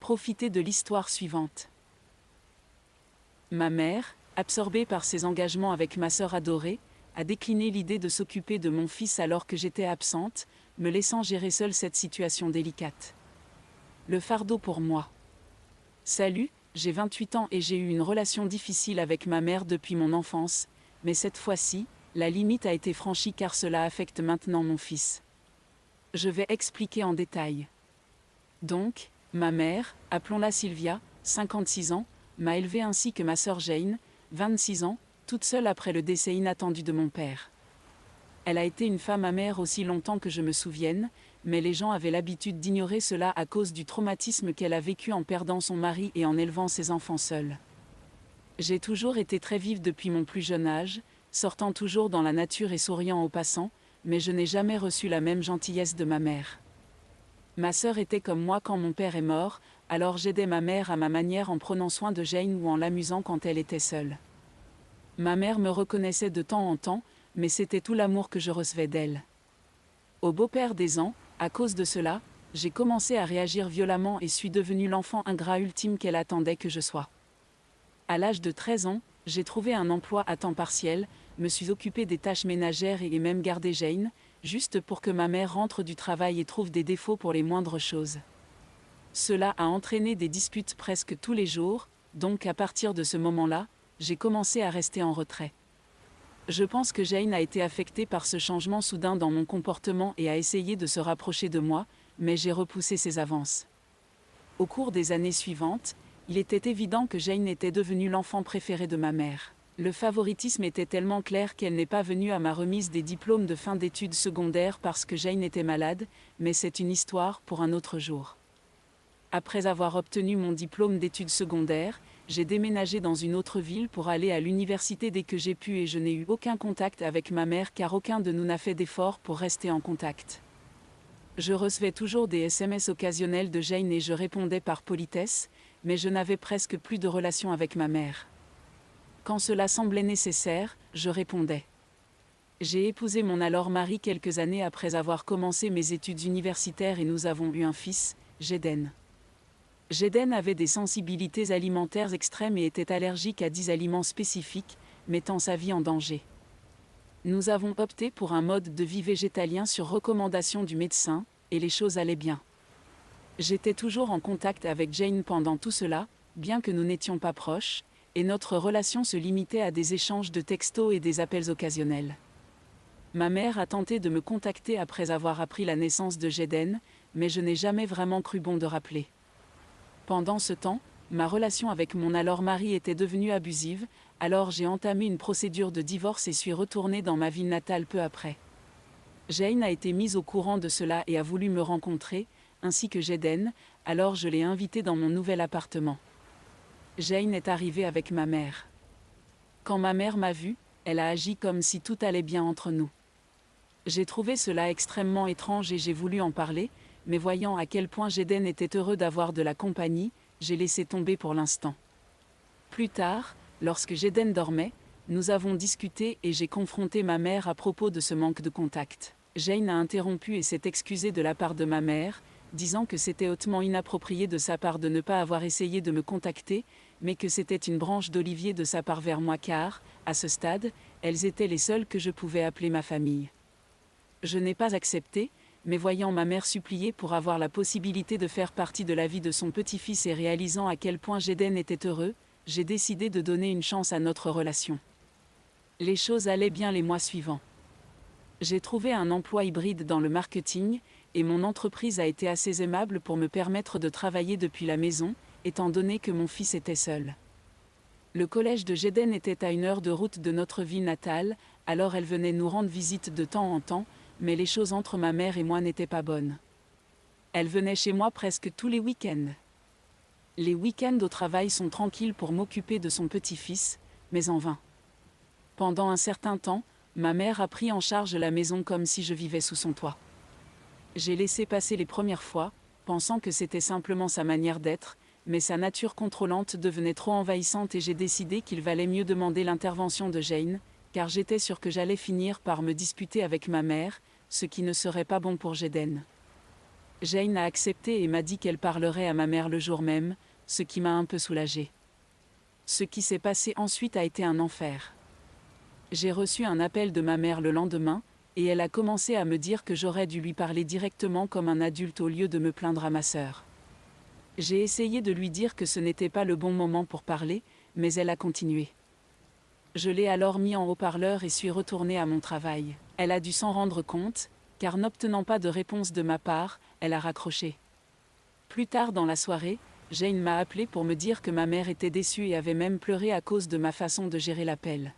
Profitez de l'histoire suivante. Ma mère, absorbée par ses engagements avec ma sœur adorée, a décliné l'idée de s'occuper de mon fils alors que j'étais absente, me laissant gérer seule cette situation délicate. Le fardeau pour moi. Salut, j'ai 28 ans et j'ai eu une relation difficile avec ma mère depuis mon enfance, mais cette fois-ci, la limite a été franchie car cela affecte maintenant mon fils. Je vais expliquer en détail. Donc, ma mère, appelons-la Sylvia, 56 ans, m'a élevée ainsi que ma sœur Jane, 26 ans, toute seule après le décès inattendu de mon père. Elle a été une femme amère aussi longtemps que je me souvienne, mais les gens avaient l'habitude d'ignorer cela à cause du traumatisme qu'elle a vécu en perdant son mari et en élevant ses enfants seuls. J'ai toujours été très vive depuis mon plus jeune âge, sortant toujours dans la nature et souriant aux passants, mais je n'ai jamais reçu la même gentillesse de ma mère. Ma sœur était comme moi quand mon père est mort, alors j'aidais ma mère à ma manière en prenant soin de Jane ou en l'amusant quand elle était seule. Ma mère me reconnaissait de temps en temps, mais c'était tout l'amour que je recevais d'elle. Au beau-père des ans, à cause de cela, j'ai commencé à réagir violemment et suis devenue l'enfant ingrat ultime qu'elle attendait que je sois. À l'âge de 13 ans, j'ai trouvé un emploi à temps partiel, me suis occupée des tâches ménagères et même gardé Jane, juste pour que ma mère rentre du travail et trouve des défauts pour les moindres choses. Cela a entraîné des disputes presque tous les jours, donc à partir de ce moment-là, j'ai commencé à rester en retrait. Je pense que Jane a été affectée par ce changement soudain dans mon comportement et a essayé de se rapprocher de moi, mais j'ai repoussé ses avances. Au cours des années suivantes, il était évident que Jane était devenue l'enfant préféré de ma mère. Le favoritisme était tellement clair qu'elle n'est pas venue à ma remise des diplômes de fin d'études secondaires parce que Jane était malade, mais c'est une histoire pour un autre jour. Après avoir obtenu mon diplôme d'études secondaires, j'ai déménagé dans une autre ville pour aller à l'université dès que j'ai pu et je n'ai eu aucun contact avec ma mère car aucun de nous n'a fait d'effort pour rester en contact. Je recevais toujours des SMS occasionnels de Jane et je répondais par politesse, mais je n'avais presque plus de relation avec ma mère. Quand cela semblait nécessaire, je répondais. J'ai épousé mon alors mari quelques années après avoir commencé mes études universitaires et nous avons eu un fils, Jaden. Jaden avait des sensibilités alimentaires extrêmes et était allergique à 10 aliments spécifiques, mettant sa vie en danger. Nous avons opté pour un mode de vie végétalien sur recommandation du médecin, et les choses allaient bien. J'étais toujours en contact avec Jane pendant tout cela, bien que nous n'étions pas proches, et notre relation se limitait à des échanges de textos et des appels occasionnels. Ma mère a tenté de me contacter après avoir appris la naissance de Jaden, mais je n'ai jamais vraiment cru bon de rappeler. Pendant ce temps, ma relation avec mon alors mari était devenue abusive, alors j'ai entamé une procédure de divorce et suis retournée dans ma ville natale peu après. Jane a été mise au courant de cela et a voulu me rencontrer, ainsi que Jaden, alors je l'ai invitée dans mon nouvel appartement. Jane est arrivée avec ma mère. Quand ma mère m'a vue, elle a agi comme si tout allait bien entre nous. J'ai trouvé cela extrêmement étrange et j'ai voulu en parler, mais voyant à quel point Jaden était heureux d'avoir de la compagnie, j'ai laissé tomber pour l'instant. Plus tard, lorsque Jaden dormait, nous avons discuté et j'ai confronté ma mère à propos de ce manque de contact. Jane a interrompu et s'est excusée de la part de ma mère, disant que c'était hautement inapproprié de sa part de ne pas avoir essayé de me contacter, mais que c'était une branche d'olivier de sa part vers moi car, à ce stade, elles étaient les seules que je pouvais appeler ma famille. Je n'ai pas accepté, mais voyant ma mère supplier pour avoir la possibilité de faire partie de la vie de son petit-fils et réalisant à quel point Jaden était heureux, j'ai décidé de donner une chance à notre relation. Les choses allaient bien les mois suivants. J'ai trouvé un emploi hybride dans le marketing, et mon entreprise a été assez aimable pour me permettre de travailler depuis la maison, étant donné que mon fils était seul. Le collège de Jaden était à 1 heure de route de notre ville natale, alors elle venait nous rendre visite de temps en temps, mais les choses entre ma mère et moi n'étaient pas bonnes. Elle venait chez moi presque tous les week-ends. Les week-ends au travail sont tranquilles pour m'occuper de son petit-fils, mais en vain. Pendant un certain temps, ma mère a pris en charge la maison comme si je vivais sous son toit. J'ai laissé passer les premières fois, pensant que c'était simplement sa manière d'être, mais sa nature contrôlante devenait trop envahissante et j'ai décidé qu'il valait mieux demander l'intervention de Jane, car j'étais sûre que j'allais finir par me disputer avec ma mère, ce qui ne serait pas bon pour Jaden. Jane a accepté et m'a dit qu'elle parlerait à ma mère le jour même, ce qui m'a un peu soulagée. Ce qui s'est passé ensuite a été un enfer. J'ai reçu un appel de ma mère le lendemain, et elle a commencé à me dire que j'aurais dû lui parler directement comme un adulte au lieu de me plaindre à ma sœur. J'ai essayé de lui dire que ce n'était pas le bon moment pour parler, mais elle a continué. Je l'ai alors mis en haut-parleur et suis retournée à mon travail. Elle a dû s'en rendre compte, car n'obtenant pas de réponse de ma part, elle a raccroché. Plus tard dans la soirée, Jane m'a appelé pour me dire que ma mère était déçue et avait même pleuré à cause de ma façon de gérer l'appel.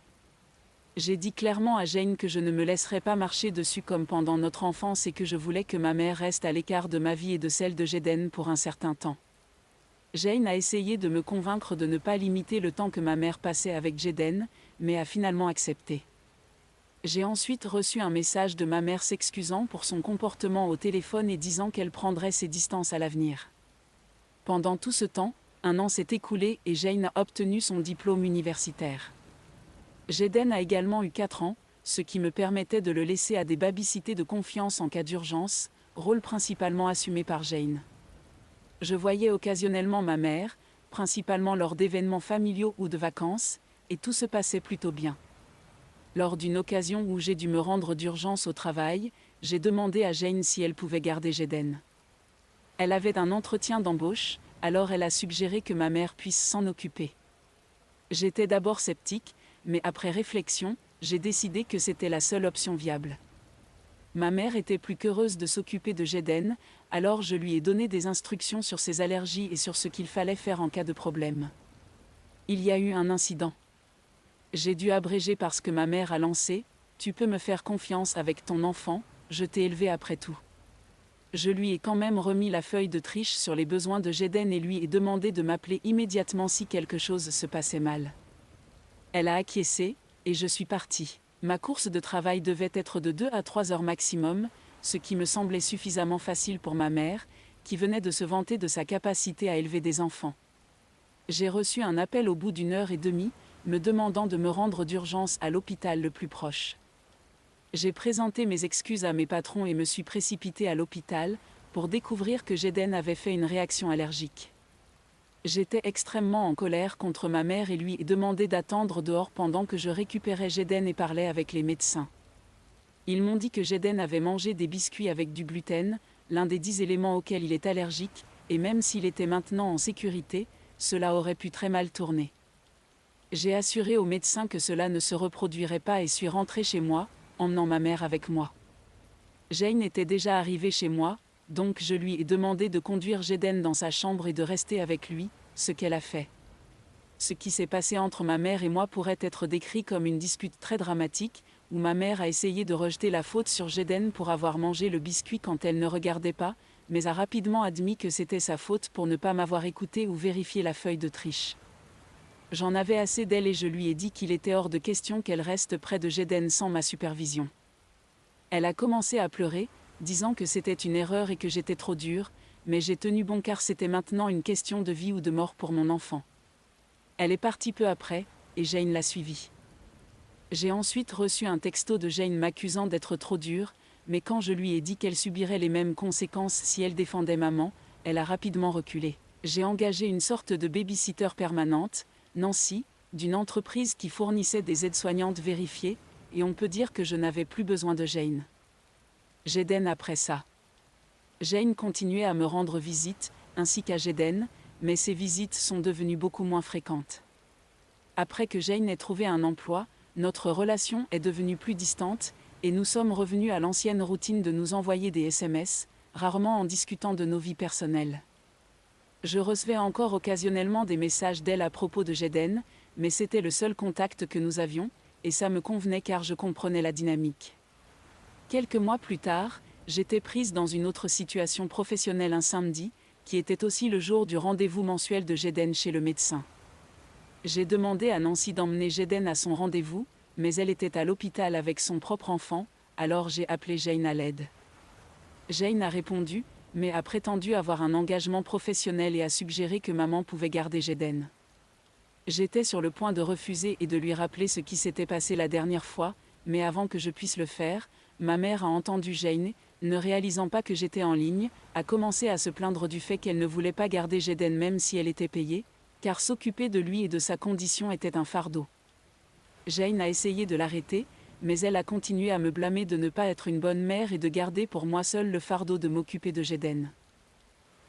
J'ai dit clairement à Jane que je ne me laisserais pas marcher dessus comme pendant notre enfance et que je voulais que ma mère reste à l'écart de ma vie et de celle de Jaden pour un certain temps. Jane a essayé de me convaincre de ne pas limiter le temps que ma mère passait avec Jaden, mais a finalement accepté. J'ai ensuite reçu un message de ma mère s'excusant pour son comportement au téléphone et disant qu'elle prendrait ses distances à l'avenir. Pendant tout ce temps, un an s'est écoulé et Jane a obtenu son diplôme universitaire. Jaden a également eu 4 ans, ce qui me permettait de le laisser à des babysitters de confiance en cas d'urgence, rôle principalement assumé par Jane. Je voyais occasionnellement ma mère, principalement lors d'événements familiaux ou de vacances, et tout se passait plutôt bien. Lors d'une occasion où j'ai dû me rendre d'urgence au travail, j'ai demandé à Jane si elle pouvait garder Jaden. Elle avait un entretien d'embauche, alors elle a suggéré que ma mère puisse s'en occuper. J'étais d'abord sceptique, mais après réflexion, j'ai décidé que c'était la seule option viable. Ma mère était plus qu'heureuse de s'occuper de Jaden, alors je lui ai donné des instructions sur ses allergies et sur ce qu'il fallait faire en cas de problème. Il y a eu un incident. J'ai dû abréger parce que ma mère a lancé « Tu peux me faire confiance avec ton enfant, je t'ai élevé après tout ». Je lui ai quand même remis la feuille de triche sur les besoins de Jaden et lui ai demandé de m'appeler immédiatement si quelque chose se passait mal. Elle a acquiescé, et je suis partie. Ma course de travail devait être de 2 à 3 heures maximum, ce qui me semblait suffisamment facile pour ma mère, qui venait de se vanter de sa capacité à élever des enfants. J'ai reçu un appel au bout d'1 heure et demie, me demandant de me rendre d'urgence à l'hôpital le plus proche. J'ai présenté mes excuses à mes patrons et me suis précipitée à l'hôpital, pour découvrir que Jaden avait fait une réaction allergique. J'étais extrêmement en colère contre ma mère et lui ai demandé d'attendre dehors pendant que je récupérais Jaden et parlais avec les médecins. Ils m'ont dit que Jaden avait mangé des biscuits avec du gluten, l'un des 10 éléments auxquels il est allergique, et même s'il était maintenant en sécurité, cela aurait pu très mal tourner. J'ai assuré aux médecins que cela ne se reproduirait pas et suis rentrée chez moi, emmenant ma mère avec moi. Jane était déjà arrivée chez moi, donc je lui ai demandé de conduire Jaden dans sa chambre et de rester avec lui, ce qu'elle a fait. Ce qui s'est passé entre ma mère et moi pourrait être décrit comme une dispute très dramatique, où ma mère a essayé de rejeter la faute sur Jaden pour avoir mangé le biscuit quand elle ne regardait pas, mais a rapidement admis que c'était sa faute pour ne pas m'avoir écouté ou vérifié la feuille de triche. J'en avais assez d'elle et je lui ai dit qu'il était hors de question qu'elle reste près de Jaden sans ma supervision. Elle a commencé à pleurer, disant que c'était une erreur et que j'étais trop dure, mais j'ai tenu bon car c'était maintenant une question de vie ou de mort pour mon enfant. Elle est partie peu après, et Jane l'a suivie. J'ai ensuite reçu un texto de Jane m'accusant d'être trop dure, mais quand je lui ai dit qu'elle subirait les mêmes conséquences si elle défendait maman, elle a rapidement reculé. J'ai engagé une sorte de babysitter permanente, Nancy, d'une entreprise qui fournissait des aides-soignantes vérifiées, et on peut dire que je n'avais plus besoin de Jane. Jaden après ça. Jane continuait à me rendre visite, ainsi qu'à Jaden, mais ces visites sont devenues beaucoup moins fréquentes. Après que Jane ait trouvé un emploi, notre relation est devenue plus distante, et nous sommes revenus à l'ancienne routine de nous envoyer des SMS, rarement en discutant de nos vies personnelles. Je recevais encore occasionnellement des messages d'elle à propos de Jaden, mais c'était le seul contact que nous avions, et ça me convenait car je comprenais la dynamique. Quelques mois plus tard, j'étais prise dans une autre situation professionnelle un samedi, qui était aussi le jour du rendez-vous mensuel de Jaden chez le médecin. J'ai demandé à Nancy d'emmener Jaden à son rendez-vous, mais elle était à l'hôpital avec son propre enfant, alors j'ai appelé Jane à l'aide. Jane a répondu, mais a prétendu avoir un engagement professionnel et a suggéré que maman pouvait garder Jaden. J'étais sur le point de refuser et de lui rappeler ce qui s'était passé la dernière fois, mais avant que je puisse le faire, ma mère a entendu Jane, ne réalisant pas que j'étais en ligne, a commencé à se plaindre du fait qu'elle ne voulait pas garder Jayden même si elle était payée, car s'occuper de lui et de sa condition était un fardeau. Jane a essayé de l'arrêter, mais elle a continué à me blâmer de ne pas être une bonne mère et de garder pour moi seule le fardeau de m'occuper de Jayden.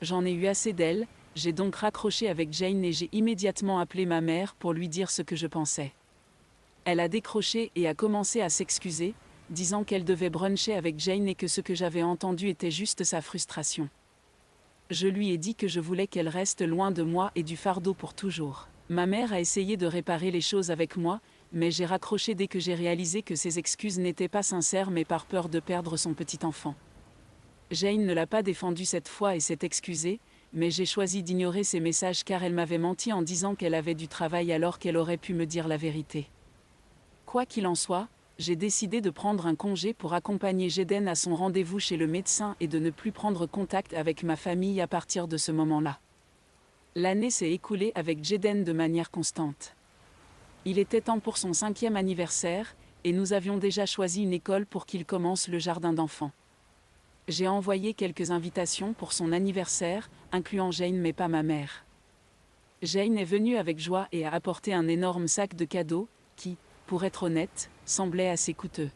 J'en ai eu assez d'elle, j'ai donc raccroché avec Jane et j'ai immédiatement appelé ma mère pour lui dire ce que je pensais. Elle a décroché et a commencé à s'excuser, disant qu'elle devait bruncher avec Jane et que ce que j'avais entendu était juste sa frustration. Je lui ai dit que je voulais qu'elle reste loin de moi et du fardeau pour toujours. Ma mère a essayé de réparer les choses avec moi, mais j'ai raccroché dès que j'ai réalisé que ses excuses n'étaient pas sincères mais par peur de perdre son petit enfant. Jane ne l'a pas défendu cette fois et s'est excusée, mais j'ai choisi d'ignorer ses messages car elle m'avait menti en disant qu'elle avait du travail alors qu'elle aurait pu me dire la vérité. Quoi qu'il en soit, j'ai décidé de prendre un congé pour accompagner Jayden à son rendez-vous chez le médecin et de ne plus prendre contact avec ma famille à partir de ce moment-là. L'année s'est écoulée avec Jayden de manière constante. Il était temps pour son 5e anniversaire, et nous avions déjà choisi une école pour qu'il commence le jardin d'enfants. J'ai envoyé quelques invitations pour son anniversaire, incluant Jane mais pas ma mère. Jane est venue avec joie et a apporté un énorme sac de cadeaux, qui, pour être honnête, semblait assez coûteux.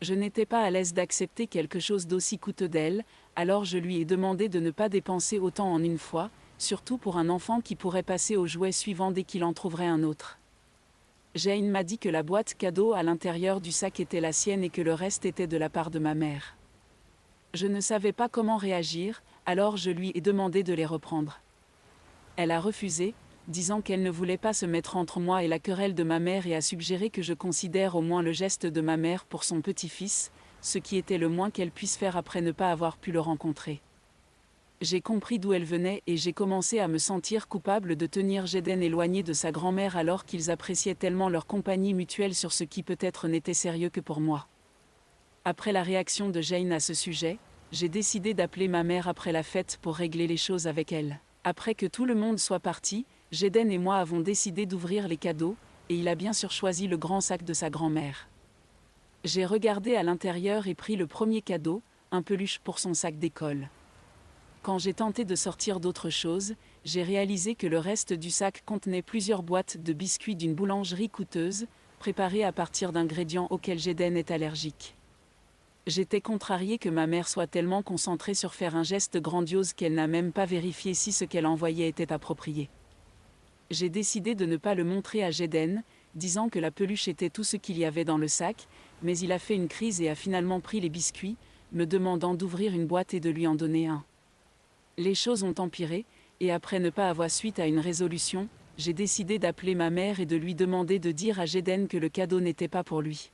Je n'étais pas à l'aise d'accepter quelque chose d'aussi coûteux d'elle, alors je lui ai demandé de ne pas dépenser autant en une fois, surtout pour un enfant qui pourrait passer au jouet suivant dès qu'il en trouverait un autre. Jane m'a dit que la boîte cadeau à l'intérieur du sac était la sienne et que le reste était de la part de ma mère. Je ne savais pas comment réagir, alors je lui ai demandé de les reprendre. Elle a refusé, disant qu'elle ne voulait pas se mettre entre moi et la querelle de ma mère et a suggéré que je considère au moins le geste de ma mère pour son petit-fils, ce qui était le moins qu'elle puisse faire après ne pas avoir pu le rencontrer. J'ai compris d'où elle venait et j'ai commencé à me sentir coupable de tenir Jayden éloigné de sa grand-mère alors qu'ils appréciaient tellement leur compagnie mutuelle sur ce qui peut-être n'était sérieux que pour moi. Après la réaction de Jane à ce sujet, j'ai décidé d'appeler ma mère après la fête pour régler les choses avec elle. Après que tout le monde soit parti, Jayden et moi avons décidé d'ouvrir les cadeaux, et il a bien sûr choisi le grand sac de sa grand-mère. J'ai regardé à l'intérieur et pris le premier cadeau, un peluche pour son sac d'école. Quand j'ai tenté de sortir d'autres choses, j'ai réalisé que le reste du sac contenait plusieurs boîtes de biscuits d'une boulangerie coûteuse, préparés à partir d'ingrédients auxquels Jayden est allergique. J'étais contrariée que ma mère soit tellement concentrée sur faire un geste grandiose qu'elle n'a même pas vérifié si ce qu'elle envoyait était approprié. J'ai décidé de ne pas le montrer à Jayden, disant que la peluche était tout ce qu'il y avait dans le sac, mais il a fait une crise et a finalement pris les biscuits, me demandant d'ouvrir une boîte et de lui en donner un. Les choses ont empiré, et après ne pas avoir suite à une résolution, j'ai décidé d'appeler ma mère et de lui demander de dire à Jayden que le cadeau n'était pas pour lui.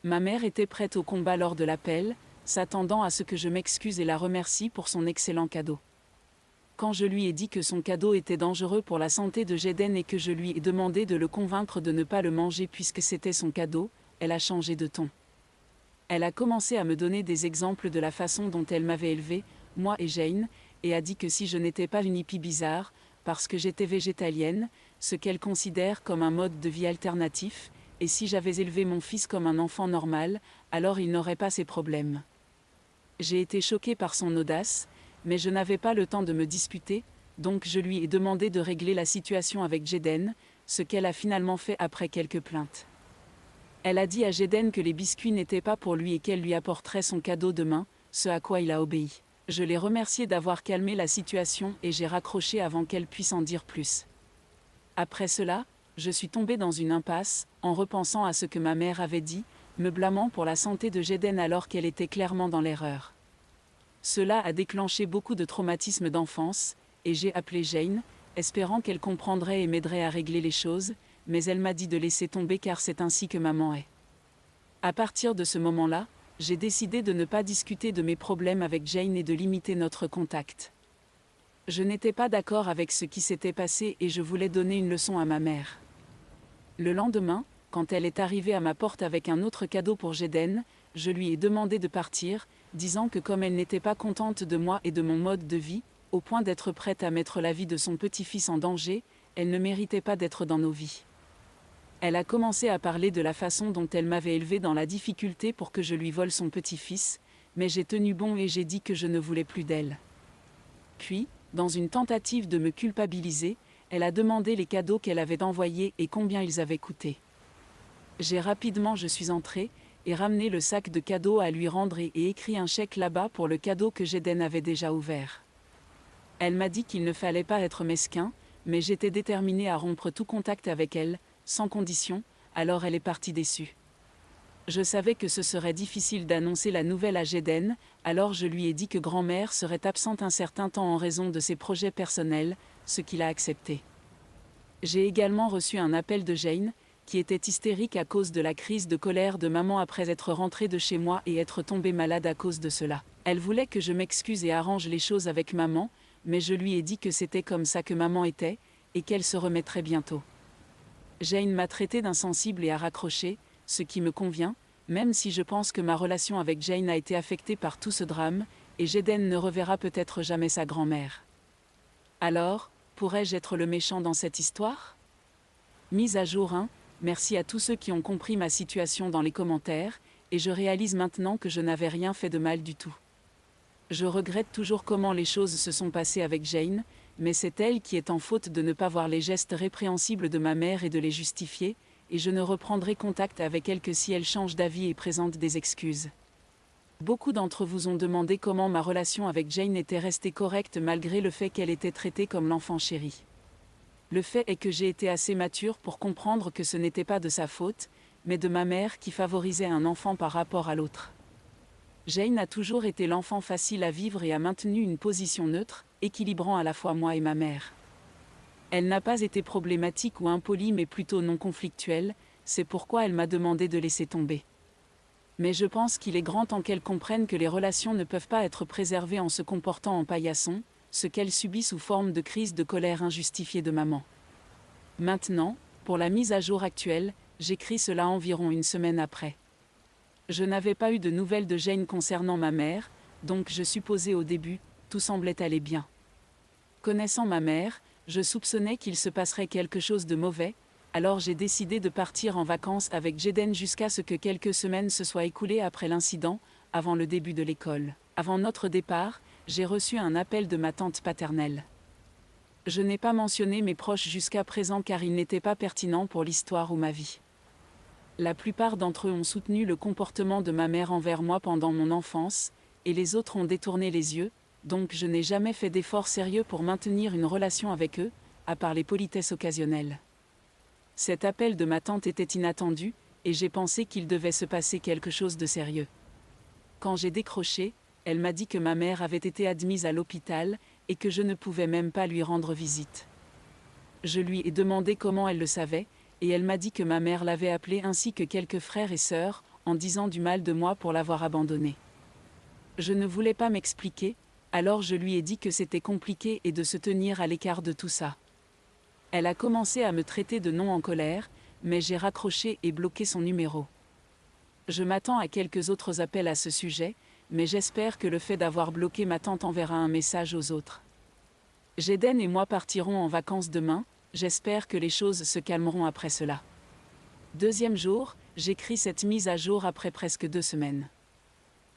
Ma mère était prête au combat lors de l'appel, s'attendant à ce que je m'excuse et la remercie pour son excellent cadeau. Quand je lui ai dit que son cadeau était dangereux pour la santé de Jayden et que je lui ai demandé de le convaincre de ne pas le manger puisque c'était son cadeau, elle a changé de ton. Elle a commencé à me donner des exemples de la façon dont elle m'avait élevée, moi et Jane, et a dit que si je n'étais pas une hippie bizarre, parce que j'étais végétalienne, ce qu'elle considère comme un mode de vie alternatif, et si j'avais élevé mon fils comme un enfant normal, alors il n'aurait pas ces problèmes. J'ai été choquée par son audace, mais je n'avais pas le temps de me disputer, donc je lui ai demandé de régler la situation avec Jayden, ce qu'elle a finalement fait après quelques plaintes. Elle a dit à Jayden que les biscuits n'étaient pas pour lui et qu'elle lui apporterait son cadeau demain, ce à quoi il a obéi. Je l'ai remercié d'avoir calmé la situation et j'ai raccroché avant qu'elle puisse en dire plus. Après cela, je suis tombée dans une impasse, en repensant à ce que ma mère avait dit, me blâmant pour la santé de Jayden alors qu'elle était clairement dans l'erreur. Cela a déclenché beaucoup de traumatismes d'enfance, et j'ai appelé Jane, espérant qu'elle comprendrait et m'aiderait à régler les choses, mais elle m'a dit de laisser tomber car c'est ainsi que maman est. À partir de ce moment-là, j'ai décidé de ne pas discuter de mes problèmes avec Jane et de limiter notre contact. Je n'étais pas d'accord avec ce qui s'était passé et je voulais donner une leçon à ma mère. Le lendemain, quand elle est arrivée à ma porte avec un autre cadeau pour Jayden, je lui ai demandé de partir, disant que comme elle n'était pas contente de moi et de mon mode de vie, au point d'être prête à mettre la vie de son petit-fils en danger, elle ne méritait pas d'être dans nos vies. Elle a commencé à parler de la façon dont elle m'avait élevée dans la difficulté pour que je lui vole son petit-fils, mais j'ai tenu bon et j'ai dit que je ne voulais plus d'elle. Puis, dans une tentative de me culpabiliser, elle a demandé les cadeaux qu'elle avait envoyés et combien ils avaient coûté. Je suis entrée, et ramené le sac de cadeaux à lui rendre et écrit un chèque là-bas pour le cadeau que Jaden avait déjà ouvert. Elle m'a dit qu'il ne fallait pas être mesquin, mais j'étais déterminée à rompre tout contact avec elle, sans condition, alors elle est partie déçue. Je savais que ce serait difficile d'annoncer la nouvelle à Jaden, alors je lui ai dit que grand-mère serait absente un certain temps en raison de ses projets personnels, ce qu'il a accepté. J'ai également reçu un appel de Jane, qui était hystérique à cause de la crise de colère de maman après être rentrée de chez moi et être tombée malade à cause de cela. Elle voulait que je m'excuse et arrange les choses avec maman, mais je lui ai dit que c'était comme ça que maman était, et qu'elle se remettrait bientôt. Jane m'a traité d'insensible et a raccroché, ce qui me convient, même si je pense que ma relation avec Jane a été affectée par tout ce drame, et Jaden ne reverra peut-être jamais sa grand-mère. Alors, pourrais-je être le méchant dans cette histoire ? Mise à jour 1, merci à tous ceux qui ont compris ma situation dans les commentaires, et je réalise maintenant que je n'avais rien fait de mal du tout. Je regrette toujours comment les choses se sont passées avec Jane, mais c'est elle qui est en faute de ne pas voir les gestes répréhensibles de ma mère et de les justifier, et je ne reprendrai contact avec elle que si elle change d'avis et présente des excuses. Beaucoup d'entre vous ont demandé comment ma relation avec Jane était restée correcte malgré le fait qu'elle était traitée comme l'enfant chéri. Le fait est que j'ai été assez mature pour comprendre que ce n'était pas de sa faute, mais de ma mère qui favorisait un enfant par rapport à l'autre. Jane a toujours été l'enfant facile à vivre et a maintenu une position neutre, équilibrant à la fois moi et ma mère. Elle n'a pas été problématique ou impolie mais plutôt non conflictuelle, c'est pourquoi elle m'a demandé de laisser tomber. Mais je pense qu'il est grand temps qu'elle comprenne que les relations ne peuvent pas être préservées en se comportant en paillasson, ce qu'elle subit sous forme de crise de colère injustifiée de maman. Maintenant, pour la mise à jour actuelle, j'écris cela environ une semaine après. Je n'avais pas eu de nouvelles de Jane concernant ma mère, donc je supposais au début, tout semblait aller bien. Connaissant ma mère, je soupçonnais qu'il se passerait quelque chose de mauvais, alors j'ai décidé de partir en vacances avec Jaden jusqu'à ce que quelques semaines se soient écoulées après l'incident, avant le début de l'école. Avant notre départ, j'ai reçu un appel de ma tante paternelle. Je n'ai pas mentionné mes proches jusqu'à présent car ils n'étaient pas pertinents pour l'histoire ou ma vie. La plupart d'entre eux ont soutenu le comportement de ma mère envers moi pendant mon enfance, et les autres ont détourné les yeux, donc je n'ai jamais fait d'efforts sérieux pour maintenir une relation avec eux, à part les politesses occasionnelles. Cet appel de ma tante était inattendu, et j'ai pensé qu'il devait se passer quelque chose de sérieux. Quand j'ai décroché, elle m'a dit que ma mère avait été admise à l'hôpital, et que je ne pouvais même pas lui rendre visite. Je lui ai demandé comment elle le savait, et elle m'a dit que ma mère l'avait appelée ainsi que quelques frères et sœurs, en disant du mal de moi pour l'avoir abandonnée. Je ne voulais pas m'expliquer, alors je lui ai dit que c'était compliqué et de se tenir à l'écart de tout ça. Elle a commencé à me traiter de nom en colère, mais j'ai raccroché et bloqué son numéro. Je m'attends à quelques autres appels à ce sujet, mais j'espère que le fait d'avoir bloqué ma tante enverra un message aux autres. Jaden et moi partirons en vacances demain, j'espère que les choses se calmeront après cela. Deuxième jour, j'écris cette mise à jour après presque 2 semaines.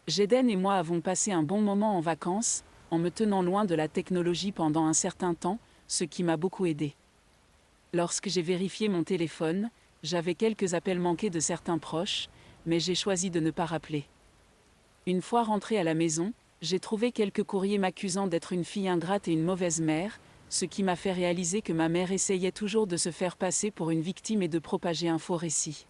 Jaden et moi avons passé un bon moment en vacances, en me tenant loin de la technologie pendant un certain temps, ce qui m'a beaucoup aidé. Lorsque j'ai vérifié mon téléphone, j'avais quelques appels manqués de certains proches, mais j'ai choisi de ne pas rappeler. Une fois rentrée à la maison, j'ai trouvé quelques courriers m'accusant d'être une fille ingrate et une mauvaise mère, ce qui m'a fait réaliser que ma mère essayait toujours de se faire passer pour une victime et de propager un faux récit.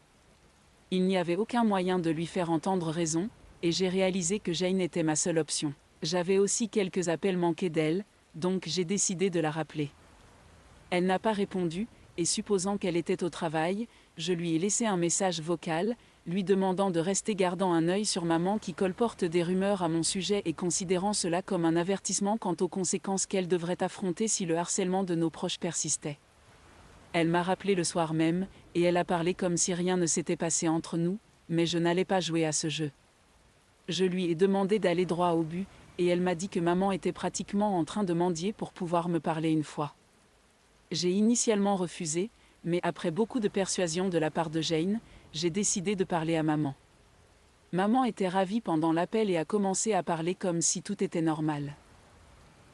Il n'y avait aucun moyen de lui faire entendre raison, et j'ai réalisé que Jane était ma seule option. J'avais aussi quelques appels manqués d'elle, donc j'ai décidé de la rappeler. Elle n'a pas répondu, et supposant qu'elle était au travail, je lui ai laissé un message vocal, lui demandant de rester gardant un œil sur maman qui colporte des rumeurs à mon sujet et considérant cela comme un avertissement quant aux conséquences qu'elle devrait affronter si le harcèlement de nos proches persistait. Elle m'a rappelé le soir même, et elle a parlé comme si rien ne s'était passé entre nous, mais je n'allais pas jouer à ce jeu. Je lui ai demandé d'aller droit au but, et elle m'a dit que maman était pratiquement en train de mendier pour pouvoir me parler une fois. J'ai initialement refusé, mais après beaucoup de persuasion de la part de Jane, j'ai décidé de parler à maman. Maman était ravie pendant l'appel et a commencé à parler comme si tout était normal.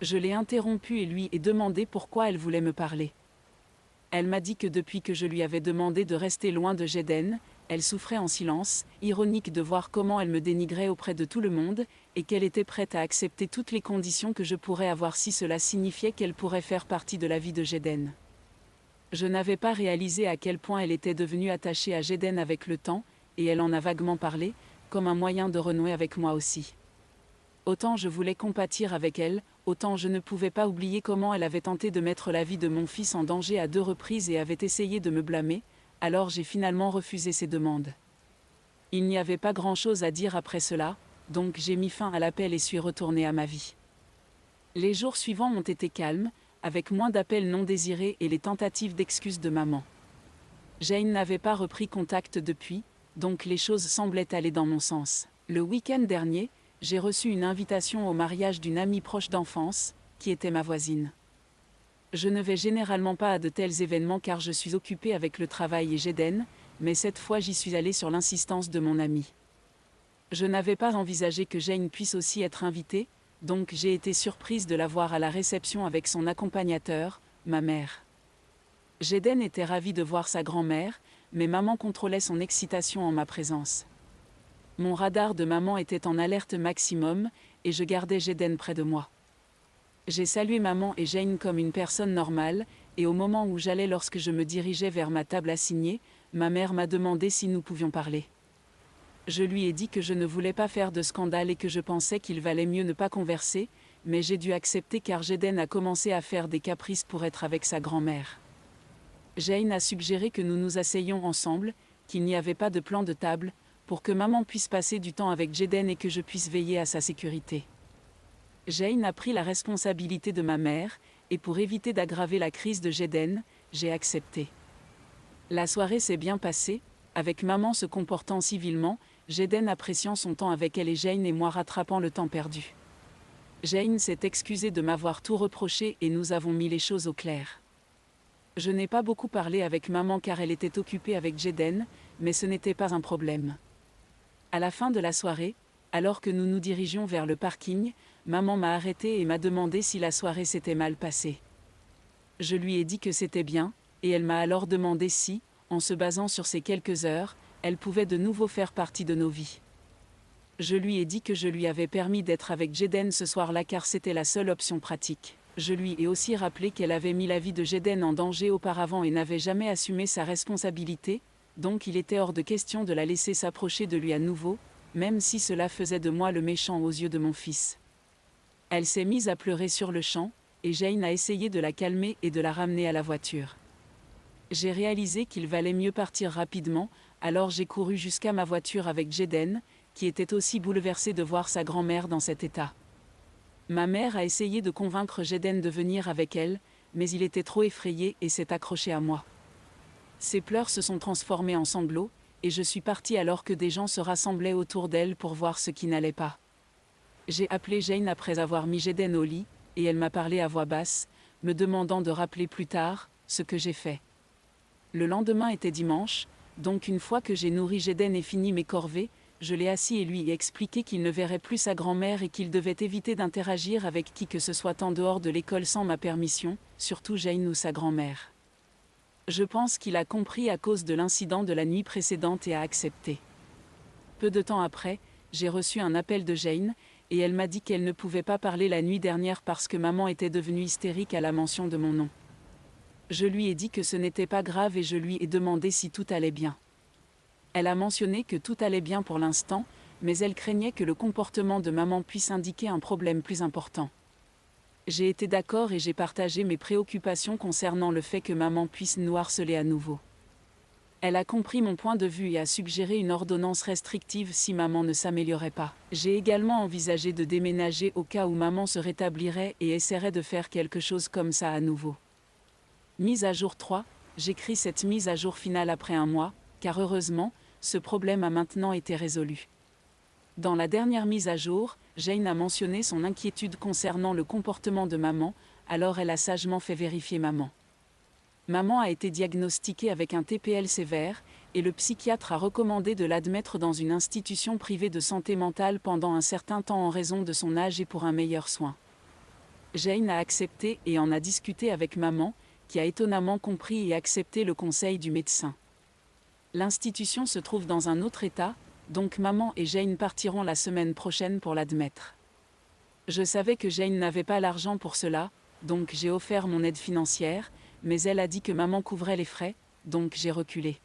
Je l'ai interrompue et lui ai demandé pourquoi elle voulait me parler. Elle m'a dit que depuis que je lui avais demandé de rester loin de Jayden, elle souffrait en silence, ironique de voir comment elle me dénigrait auprès de tout le monde, et qu'elle était prête à accepter toutes les conditions que je pourrais avoir si cela signifiait qu'elle pourrait faire partie de la vie de Jayden. Je n'avais pas réalisé à quel point elle était devenue attachée à Jayden avec le temps, et elle en a vaguement parlé, comme un moyen de renouer avec moi aussi. Autant je voulais compatir avec elle, autant je ne pouvais pas oublier comment elle avait tenté de mettre la vie de mon fils en danger à 2 reprises et avait essayé de me blâmer, alors j'ai finalement refusé ses demandes. Il n'y avait pas grand-chose à dire après cela, donc j'ai mis fin à l'appel et suis retournée à ma vie. Les jours suivants ont été calmes, avec moins d'appels non désirés et les tentatives d'excuses de maman. Jane n'avait pas repris contact depuis, donc les choses semblaient aller dans mon sens. Le week-end dernier, j'ai reçu une invitation au mariage d'une amie proche d'enfance, qui était ma voisine. Je ne vais généralement pas à de tels événements car je suis occupée avec le travail et Jayden, mais cette fois j'y suis allée sur l'insistance de mon amie. Je n'avais pas envisagé que Jane puisse aussi être invitée, donc j'ai été surprise de la voir à la réception avec son accompagnateur, ma mère. Jayden était ravi de voir sa grand-mère, mais maman contrôlait son excitation en ma présence. Mon radar de maman était en alerte maximum, et je gardais Jayden près de moi. J'ai salué maman et Jane comme une personne normale, et au moment où j'allais lorsque je me dirigeais vers ma table assignée, ma mère m'a demandé si nous pouvions parler. Je lui ai dit que je ne voulais pas faire de scandale et que je pensais qu'il valait mieux ne pas converser, mais j'ai dû accepter car Jayden a commencé à faire des caprices pour être avec sa grand-mère. Jane a suggéré que nous nous asseyions ensemble, qu'il n'y avait pas de plan de table, pour que maman puisse passer du temps avec Jayden et que je puisse veiller à sa sécurité. Jane a pris la responsabilité de ma mère, et pour éviter d'aggraver la crise de Jayden, j'ai accepté. La soirée s'est bien passée, avec maman se comportant civilement, Jayden appréciant son temps avec elle et Jane et moi rattrapant le temps perdu. Jane s'est excusée de m'avoir tout reproché et nous avons mis les choses au clair. Je n'ai pas beaucoup parlé avec maman car elle était occupée avec Jayden, mais ce n'était pas un problème. À la fin de la soirée, alors que nous nous dirigions vers le parking, maman m'a arrêté et m'a demandé si la soirée s'était mal passée. Je lui ai dit que c'était bien, et elle m'a alors demandé si, en se basant sur ces quelques heures, elle pouvait de nouveau faire partie de nos vies. Je lui ai dit que je lui avais permis d'être avec Jayden ce soir-là car c'était la seule option pratique. Je lui ai aussi rappelé qu'elle avait mis la vie de Jayden en danger auparavant et n'avait jamais assumé sa responsabilité, donc il était hors de question de la laisser s'approcher de lui à nouveau, même si cela faisait de moi le méchant aux yeux de mon fils. Elle s'est mise à pleurer sur le champ, et Jane a essayé de la calmer et de la ramener à la voiture. J'ai réalisé qu'il valait mieux partir rapidement, alors j'ai couru jusqu'à ma voiture avec Jayden, qui était aussi bouleversé de voir sa grand-mère dans cet état. Ma mère a essayé de convaincre Jayden de venir avec elle, mais il était trop effrayé et s'est accroché à moi. Ses pleurs se sont transformés en sanglots, et je suis partie alors que des gens se rassemblaient autour d'elle pour voir ce qui n'allait pas. J'ai appelé Jane après avoir mis Jayden au lit, et elle m'a parlé à voix basse, me demandant de rappeler plus tard, ce que j'ai fait. Le lendemain était dimanche, donc une fois que j'ai nourri Jayden et fini mes corvées, je l'ai assis et lui ai expliqué qu'il ne verrait plus sa grand-mère et qu'il devait éviter d'interagir avec qui que ce soit en dehors de l'école sans ma permission, surtout Jane ou sa grand-mère. Je pense qu'il a compris à cause de l'incident de la nuit précédente et a accepté. Peu de temps après, j'ai reçu un appel de Jane, et elle m'a dit qu'elle ne pouvait pas parler la nuit dernière parce que maman était devenue hystérique à la mention de mon nom. Je lui ai dit que ce n'était pas grave et je lui ai demandé si tout allait bien. Elle a mentionné que tout allait bien pour l'instant, mais elle craignait que le comportement de maman puisse indiquer un problème plus important. J'ai été d'accord et j'ai partagé mes préoccupations concernant le fait que maman puisse nous harceler à nouveau. Elle a compris mon point de vue et a suggéré une ordonnance restrictive si maman ne s'améliorait pas. J'ai également envisagé de déménager au cas où maman se rétablirait et essaierait de faire quelque chose comme ça à nouveau. Mise à jour 3, j'écris cette mise à jour finale après un mois, car heureusement, ce problème a maintenant été résolu. Dans la dernière mise à jour, Jane a mentionné son inquiétude concernant le comportement de maman, alors elle a sagement fait vérifier maman. Maman a été diagnostiquée avec un TPL sévère, et le psychiatre a recommandé de l'admettre dans une institution privée de santé mentale pendant un certain temps en raison de son âge et pour un meilleur soin. Jane a accepté et en a discuté avec maman, qui a étonnamment compris et accepté le conseil du médecin. L'institution se trouve dans un autre état, donc maman et Jane partiront la semaine prochaine pour l'admettre. Je savais que Jane n'avait pas l'argent pour cela, donc j'ai offert mon aide financière, mais elle a dit que maman couvrait les frais, donc j'ai reculé.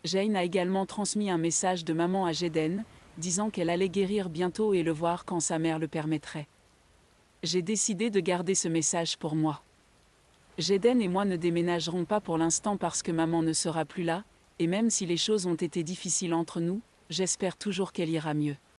Jane a également transmis un message de maman à Jaden, disant qu'elle allait guérir bientôt et le voir quand sa mère le permettrait. J'ai décidé de garder ce message pour moi. Jaden et moi ne déménagerons pas pour l'instant parce que maman ne sera plus là, et même si les choses ont été difficiles entre nous, j'espère toujours qu'elle ira mieux.